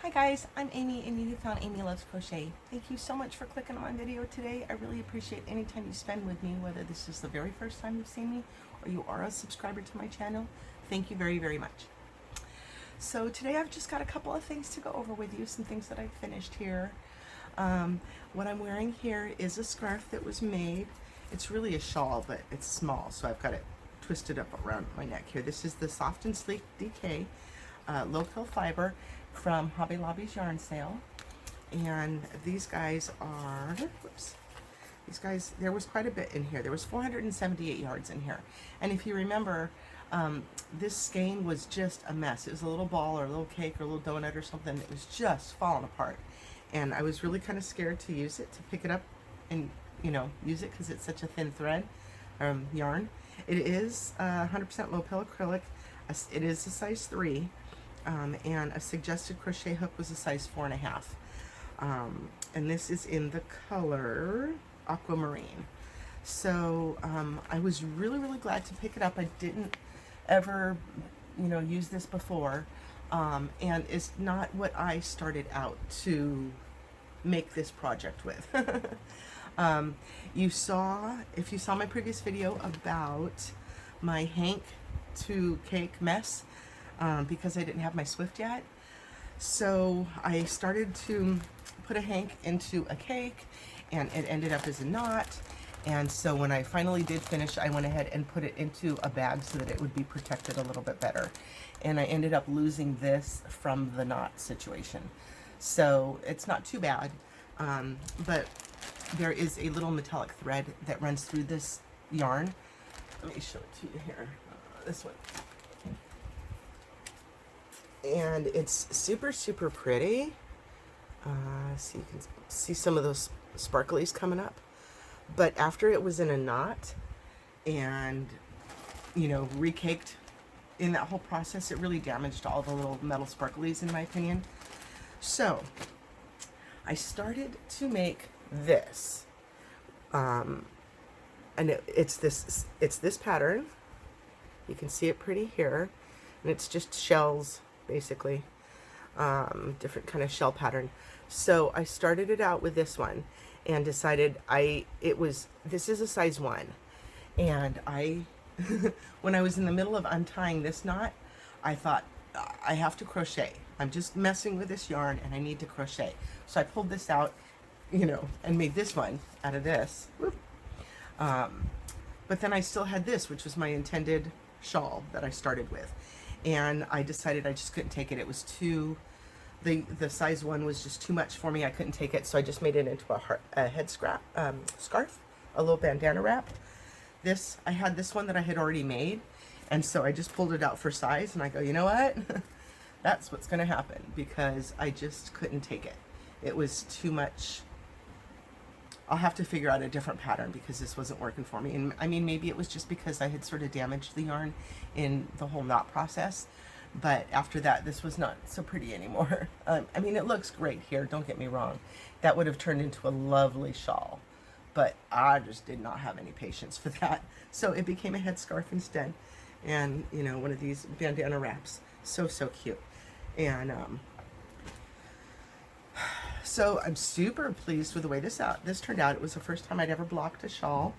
Hi guys, I'm Amy and you found Amy Loves Crochet. Thank you so much for clicking on my video today. I really appreciate any time you spend with me, whether this is the very first time you've seen me or you are a subscriber to my channel. Thank you very, very much. So today I've just got a couple of things to go over with you, some things that I've finished here. What I'm wearing here is a scarf that was made. It's really a shawl, but it's small, so I've got it twisted up around my neck here. This is the Soft and Sleek DK low-kill fiber from Hobby Lobby's yarn sale, and these guys are, whoops, these guys, there was quite a bit in here. There was 478 yards in here, and if you remember, this skein was just a mess. It was a little ball or a little cake or a little donut or something that was just falling apart, and I was really kind of scared to use it, to pick it up and use it, because it's such a thin thread yarn. It is 100% low-pill acrylic. It is a size 3. And a suggested crochet hook was a size 4.5. And this is in the color aquamarine. So I was really, really glad to pick it up. I didn't ever, use this before. And it's not what I started out to make this project with. If you saw my previous video about my Hank to cake mess, because I didn't have my Swift yet. So I started to put a hank into a cake, and it ended up as a knot. And so when I finally did finish, I went ahead and put it into a bag so that it would be protected a little bit better. And I ended up losing this from the knot situation. So it's not too bad, but there is a little metallic thread that runs through this yarn. Let me show it to you here. This one. And it's super, super pretty. So you can see some of those sparklies coming up. But after it was in a knot and, recaked in that whole process, it really damaged all the little metal sparklies, in my opinion. So I started to make this. And it's this pattern. You can see it pretty here. And it's just shells, basically, different kind of shell pattern. So I started it out with this one and decided this is a size 1, and when I was in the middle of untying this knot, I thought, I have to crochet. I'm just messing with this yarn and I need to crochet. So I pulled this out, and made this one out of this. But then I still had this, which was my intended shawl that I started with. And I decided I just couldn't take it. It was too, the size 1 was just too much for me. I couldn't take it, so I just made it into a head scarf, a little bandana wrap. I had this one that I had already made, and so I just pulled it out for size, and I go, you know what? That's what's going to happen, because I just couldn't take it. It was too much. I'll have to figure out a different pattern because this wasn't working for me. And I mean, maybe it was just because I had sort of damaged the yarn in the whole knot process. But after that, this was not so pretty anymore. I mean, it looks great here, don't get me wrong. That would have turned into a lovely shawl. But I just did not have any patience for that. So it became a headscarf instead. And, one of these bandana wraps. So, so cute. And, so I'm super pleased with the way this turned out. It was the first time I'd ever blocked a shawl,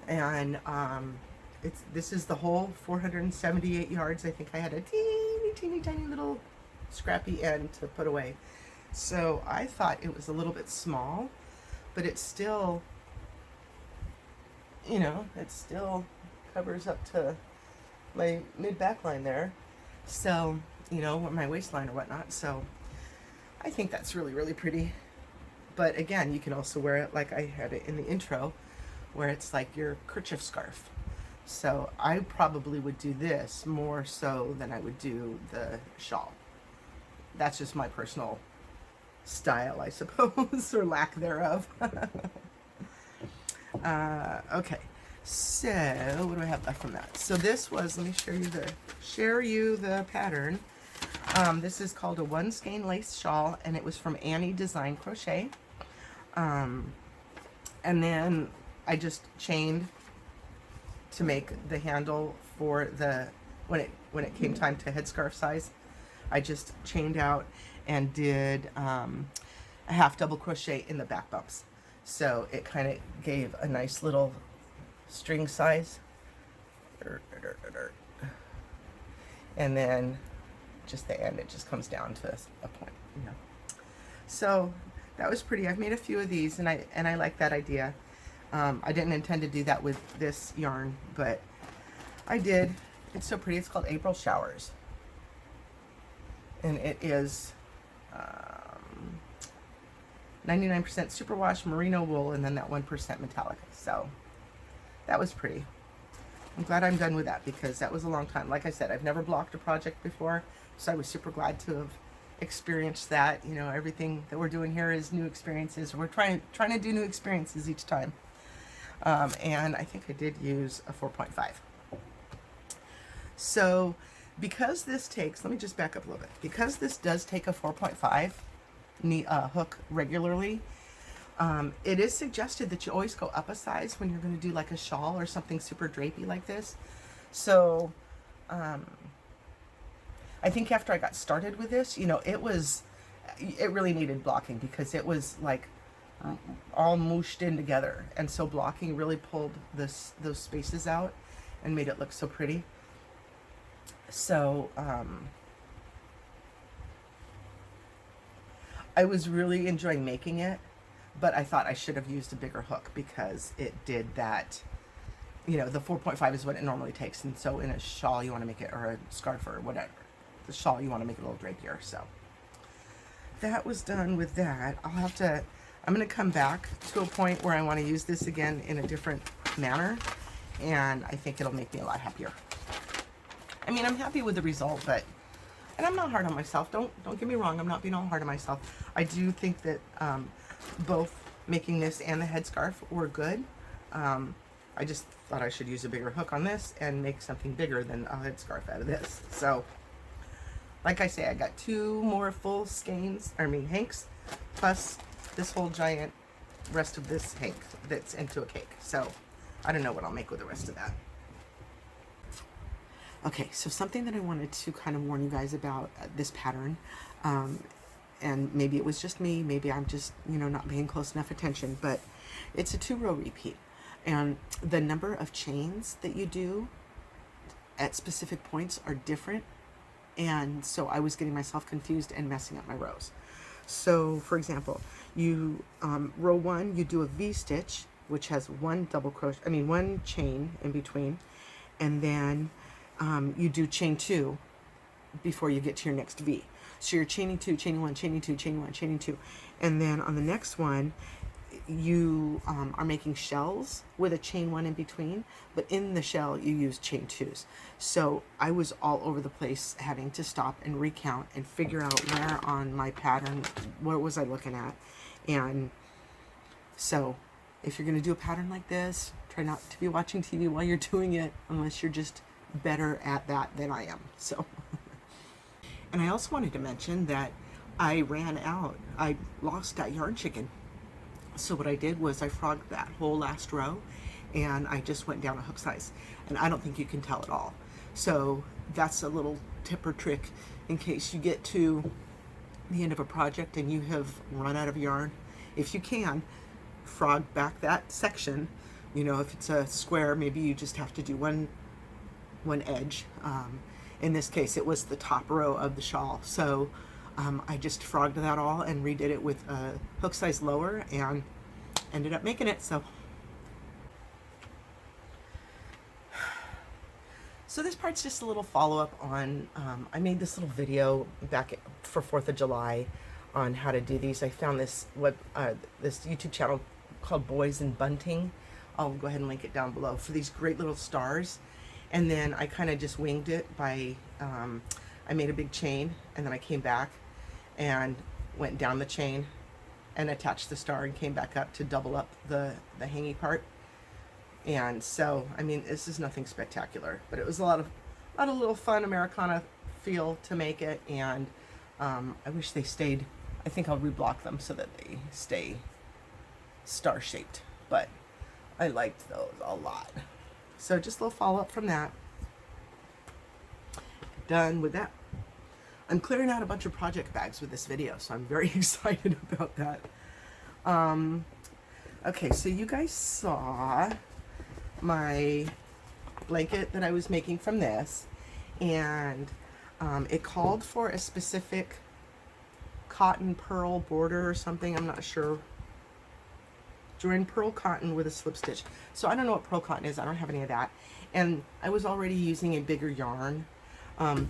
and this is the whole 478 yards. I think I had a teeny tiny little scrappy end to put away. So I thought it was a little bit small, but it still, it still covers up to my mid back line there. So, my waistline or whatnot. So I think that's really, really pretty. But again, you can also wear it like I had it in the intro, where it's like your kerchief scarf. So I probably would do this more so than I would do the shawl. That's just my personal style, I suppose, or lack thereof. Okay, so what do I have left from that? So this was, let me share you the pattern. This is called a one skein lace shawl, and it was from Annie Design Crochet. And then I just chained to make the handle for the, when it came time to headscarf size, I just chained out and did a half double crochet in the back bumps. So it kind of gave a nice little string size. And then just the end, it just comes down to a point, you know. So that was pretty. I've made a few of these, and I like that idea. I didn't intend to do that with this yarn, but I did. It's so pretty. It's called April Showers, and it is 99% superwash merino wool, and then that 1% metallic. So that was pretty. I'm glad I'm done with that, because that was a long time. Like I said, I've never blocked a project before, so I was super glad to have experienced that. You know, everything that we're doing here is new experiences. We're trying to do new experiences each time. And I think I did use a 4.5. So because this takes, let me just back up a little bit. Because this does take a 4.5 hook regularly, it is suggested that you always go up a size when you're going to do like a shawl or something super drapey like this. So I think after I got started with this, you know, it really needed blocking, because it was like all mooshed in together, and so blocking really pulled those spaces out and made it look so pretty. So I was really enjoying making it, but I thought I should have used a bigger hook, because it did that, you know, the 4.5 is what it normally takes, and so in a shawl you want to make it, or a scarf or whatever, the shawl you want to make it a little drapier. So that was done with that. I'm going to come back to a point where I want to use this again in a different manner, and I think it'll make me a lot happier. I mean, I'm happy with the result, but, and I'm not hard on myself. Don't get me wrong. I'm not being all hard on myself. I do think that both making this and the headscarf were good. I just thought I should use a bigger hook on this and make something bigger than a headscarf out of this. So, like I say, I got 2 more full skeins, hanks, plus this whole giant rest of this hank that's into a cake. So I don't know what I'll make with the rest of that. Okay, so something that I wanted to kind of warn you guys about this pattern, and maybe it was just me, maybe I'm just, you know, not paying close enough attention, but it's a 2-row repeat, and the number of chains that you do at specific points are different, and so I was getting myself confused and messing up my rows. So for example, you row 1, you do a V-stitch, which has 1 1 chain in between, and then you do chain 2 before you get to your next V. So you're chaining 2, chaining 1, chaining 2, chaining 1, chaining 2, and then on the next one you are making shells with a chain 1 in between, but in the shell you use chain 2s. So I was all over the place, having to stop and recount and figure out where on my pattern, what was I looking at. And so if you're going to do a pattern like this, try not to be watching TV while you're doing it, unless you're just better at that than I am. So and I also wanted to mention that I ran out, I lost that yarn chicken. So what I did was I frogged that whole last row, and I just went down a hook size, and I don't think you can tell at all. So that's a little tip or trick in case you get to the end of a project and you have run out of yarn. If you can, frog back that section. You know, if it's a square, maybe you just have to do one edge. In this case, it was the top row of the shawl. So I just frogged that all and redid it with a hook size lower, and ended up making it. So this part's just a little follow-up on, I made this little video back for 4th of July on how to do these. I found this this YouTube channel called Boys and Bunting. I'll go ahead and link it down below, for these great little stars. And then I kind of just winged it by, I made a big chain, and then I came back and went down the chain and attached the star and came back up to double up the hanging part. And so, I mean, this is nothing spectacular, but it was a lot of little fun Americana feel to make it. And I wish they stayed. I think I'll reblock them so that they stay star shaped, but I liked those a lot. So just a little follow up from that. Done with that. I'm clearing out a bunch of project bags with this video, so I'm very excited about that. Okay, so you guys saw my blanket that I was making from this, and it called for a specific cotton pearl border or something, I'm not sure. Join pearl cotton with a slip stitch. So I don't know what pearl cotton is, I don't have any of that. And I was already using a bigger yarn.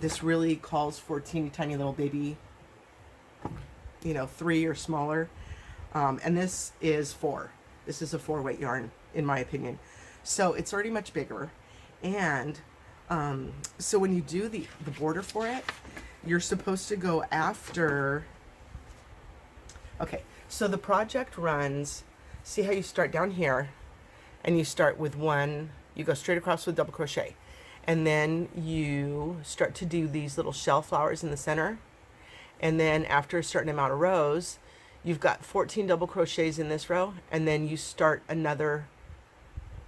This really calls for teeny tiny little baby, you know, 3 or smaller. And this is 4. This is a 4-weight yarn, in my opinion. So it's already much bigger. And so when you do the border for it, you're supposed to go after. Okay, so the project runs, see how you start down here, and you start with one, you go straight across with double crochet. And then you start to do these little shell flowers in the center. And then after a certain amount of rows, you've got 14 double crochets in this row, and then you start another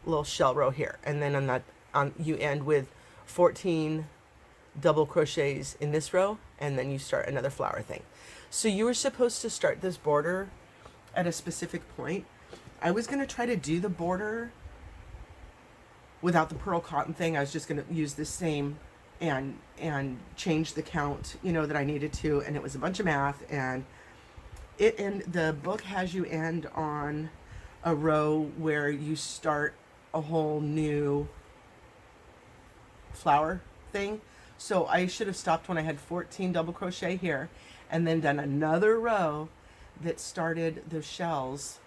little shell row here. And then you end with 14 double crochets in this row, and then you start another flower thing. So you were supposed to start this border at a specific point. I was going to try to do the border without the pearl cotton thing. I was just going to use the same and change the count, you know, that I needed to, and it was a bunch of math, and the book has you end on a row where you start a whole new flower thing. So I should have stopped when I had 14 double crochet here, and then done another row that started the shells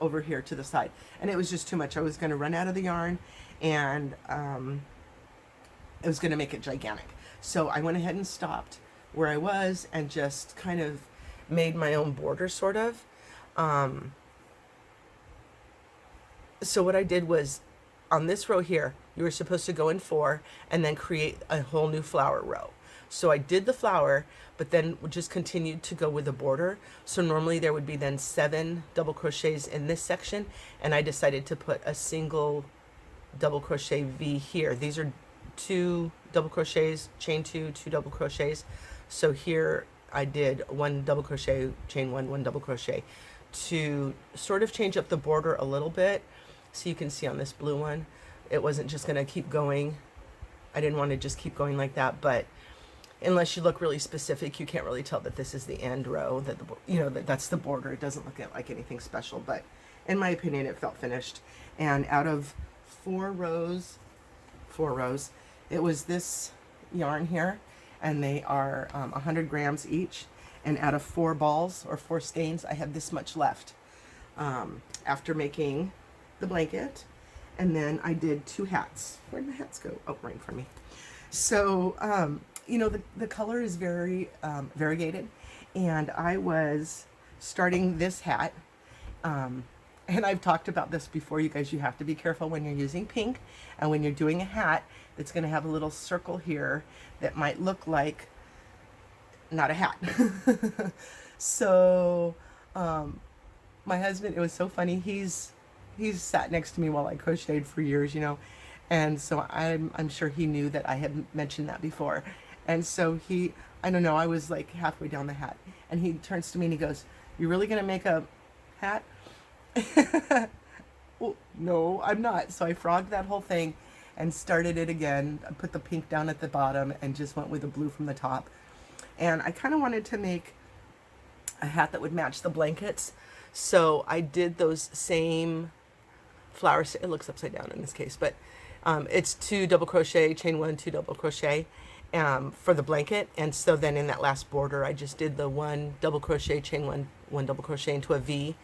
over here to the side. And it was just too much. I was going to run out of the yarn, and it was going to make it gigantic. So I went ahead and stopped where I was and just kind of made my own border, sort of. So what I did was, on this row here, you were supposed to go in 4 and then create a whole new flower row. So I did the flower, but then just continued to go with the border. So normally there would be then 7 double crochets in this section, and I decided to put a single double crochet V here. These are 2 double crochets, chain 2, 2 double crochets. So here I did 1 double crochet, chain 1, 1 double crochet, to sort of change up the border a little bit. So you can see on this blue one, it wasn't just going to keep going. I didn't want to just keep going like that, but unless you look really specific, you can't really tell that this is the end row, that that's the border. It doesn't look like anything special, but in my opinion, it felt finished. And out of 4 rows, it was this yarn here, and they are 100 grams each. And out of 4 balls or 4 skeins, I have this much left after making the blanket. And then I did 2 hats. Where'd my hats go? Oh, right in front of me. So, you know, the color is very variegated, and I was starting this hat, and I've talked about this before, you guys. You have to be careful when you're using pink, and when you're doing a hat that's going to have a little circle here that might look like not a hat. So my husband, it was so funny, he's sat next to me while I crocheted for years, you know, and so I'm sure he knew that I had mentioned that before. And so I don't know, I was like halfway down the hat, and he turns to me and he goes, "You really gonna make a hat?" Well, no, I'm not. So I frogged that whole thing and started it again. I put the pink down at the bottom and just went with the blue from the top. And I kind of wanted to make a hat that would match the blankets. So I did those same flowers. It looks upside down in this case, but it's 2 double crochet, chain 1, 2 double crochet for the blanket. And so then in that last border, I just did the 1 double crochet, chain 1, 1 double crochet into a V.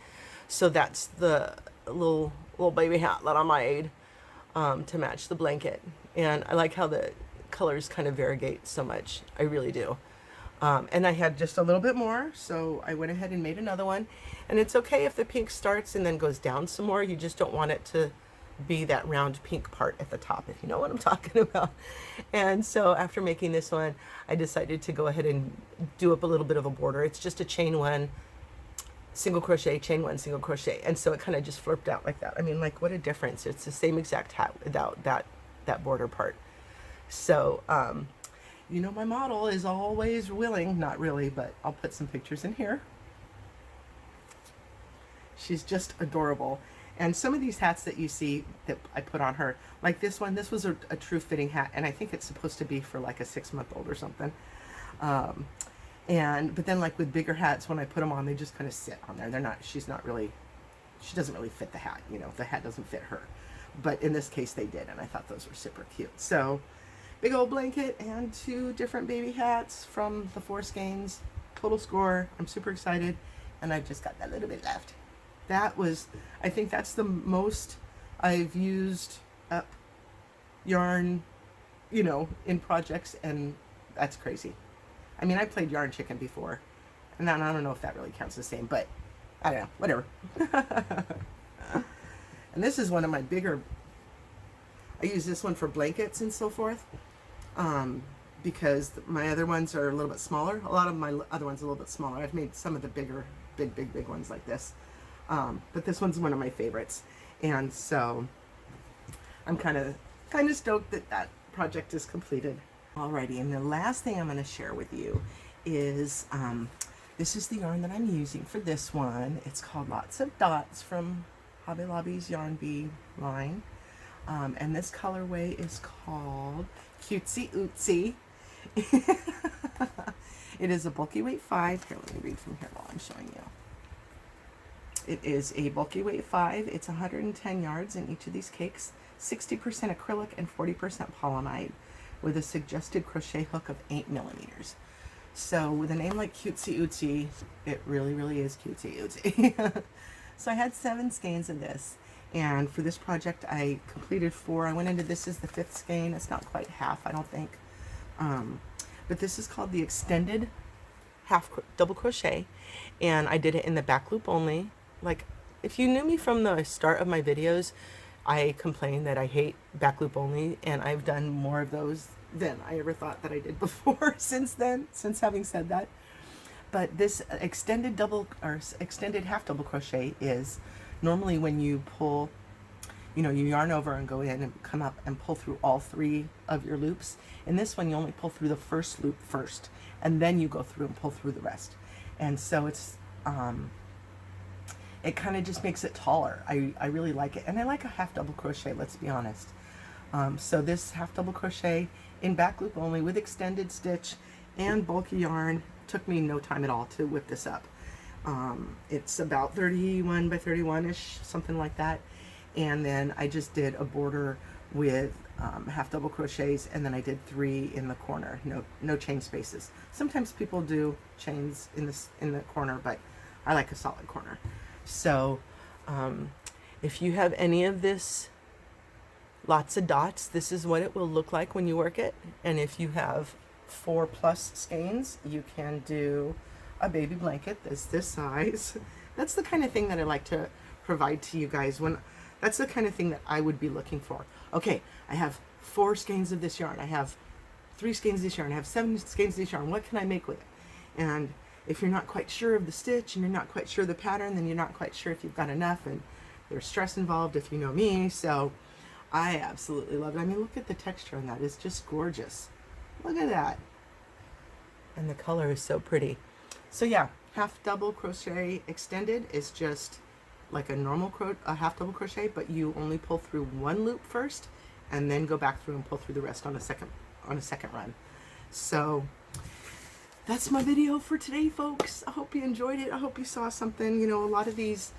So that's the little baby hat that I made to match the blanket. And I like how the colors kind of variegate so much. I really do. And I had just a little bit more, so I went ahead and made another one. And it's okay if the pink starts and then goes down some more. You just don't want it to be that round pink part at the top, if you know what I'm talking about. And so after making this one, I decided to go ahead and do up a little bit of a border. It's just a chain 1, single crochet, chain 1, single crochet. And so it kind of just flirped out like that. I mean, like, what a difference. It's the same exact hat without that border part. So you know, my model is always willing, not really, but I'll put some pictures in here. She's just adorable. And some of these hats that you see that I put on her, like this one, this was a true fitting hat, and I think it's supposed to be for like a 6-month-old or something. But then like with bigger hats, when I put them on, they just kind of sit on there. They're not, she doesn't really fit the hat, you know, the hat doesn't fit her. But in this case they did, and I thought those were super cute. So big old blanket and 2 different baby hats from the 4 skeins. Total score. I'm super excited, and I've just got that little bit left. That was, I think that's the most I've used up yarn, you know, in projects, and that's crazy. I mean, I played Yarn Chicken before, and I don't know if that really counts the same, but I don't know, whatever. And this is one of my bigger, I use this one for blankets and so forth, because my other ones are a little bit smaller. A lot of my other ones are a little bit smaller. I've made some of the bigger, big ones like this. But this one's one of my favorites. And so I'm kind of stoked that that project is completed. Alrighty, and the last thing I'm going to share with you is, this is the yarn that I'm using for this one. It's called Lots of Dots from Hobby Lobby's Yarn Bee line. And this colorway is called Cutesy Ootsy. It is a bulky weight 5. Here, let me read from here while I'm showing you. It is a bulky weight 5. It's 110 yards in each of these cakes, 60% acrylic and 40% polyamide, with a suggested crochet hook of 8 millimeters. So with a name like Cutesy Ootsy, it really is Cutesy Ootsy. So I had 7 skeins of this, and for this project I completed 4. I went into this as the 5th skein. It's not quite half, I don't think. But this is called the extended half double crochet, and I did it in the back loop only. Like, if you knew me from the start of my videos, I complain that I hate back loop only, and I've done more of those than I ever thought that I did before since having said that. But this extended half double crochet is normally when you pull, you know, you yarn over and go in and come up and pull through all 3 of your loops. In this one, you only pull through the first loop first, and then you go through and pull through the rest. And so it's, it kind of just makes it taller. I really like it. And I like a half double crochet, let's be honest. So this half double crochet in back loop only with extended stitch and bulky yarn took me no time at all to whip this up. It's about 31 by 31-ish, something like that. And then I just did a border with half double crochets, and then I did 3 in the corner, no chain spaces. Sometimes people do chains in the corner, but I like a solid corner. So if you have any of this Lots of Dots, this is what it will look like when you work it. And if you have 4+ skeins, you can do a baby blanket that's this size. That's the kind of thing that I like to provide to you guys. That's the kind of thing that I would be looking for. Okay, I have 4 skeins of this yarn. I have 3 skeins of this yarn. I have 7 skeins of this yarn. What can I make with it? And if you're not quite sure of the stitch and you're not quite sure of the pattern, then you're not quite sure if you've got enough, and there's stress involved if you know me. So I absolutely love it. I mean, look at the texture on that. It's just gorgeous. Look at that. And the color is so pretty. So yeah, half double crochet extended is just like a normal half double crochet, but you only pull through 1 loop first and then go back through and pull through the rest on a second run. So that's my video for today, folks. I hope you enjoyed it. I hope you saw something. You know, a lot of these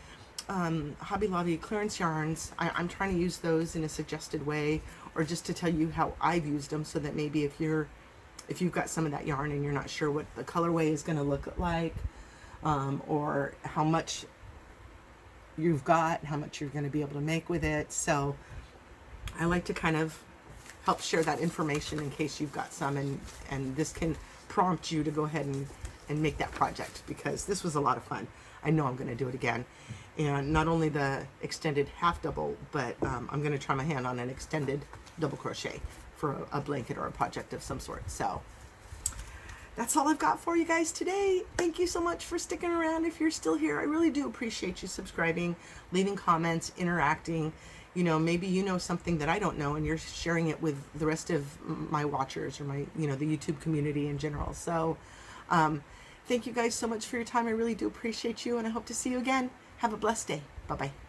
Hobby Lobby clearance yarns, I'm trying to use those in a suggested way, or just to tell you how I've used them, so that maybe if you've got some of that yarn and you're not sure what the colorway is going to look like, or how much you've got, how much you're going to be able to make with it. So I like to kind of help share that information in case you've got some, and this can prompt you to go ahead and make that project, because this was a lot of fun. I know I'm going to do it again. And not only the extended half double, but I'm going to try my hand on an extended double crochet for a blanket or a project of some sort. So that's all I've got for you guys today. Thank you so much for sticking around. If you're still here, I really do appreciate you subscribing, leaving comments, interacting. you know, maybe you know something that I don't know and you're sharing it with the rest of my watchers or my, you know, the YouTube community in general. So thank you guys so much for your time. I really do appreciate you, and I hope to see you again. Have a blessed day. Bye-bye.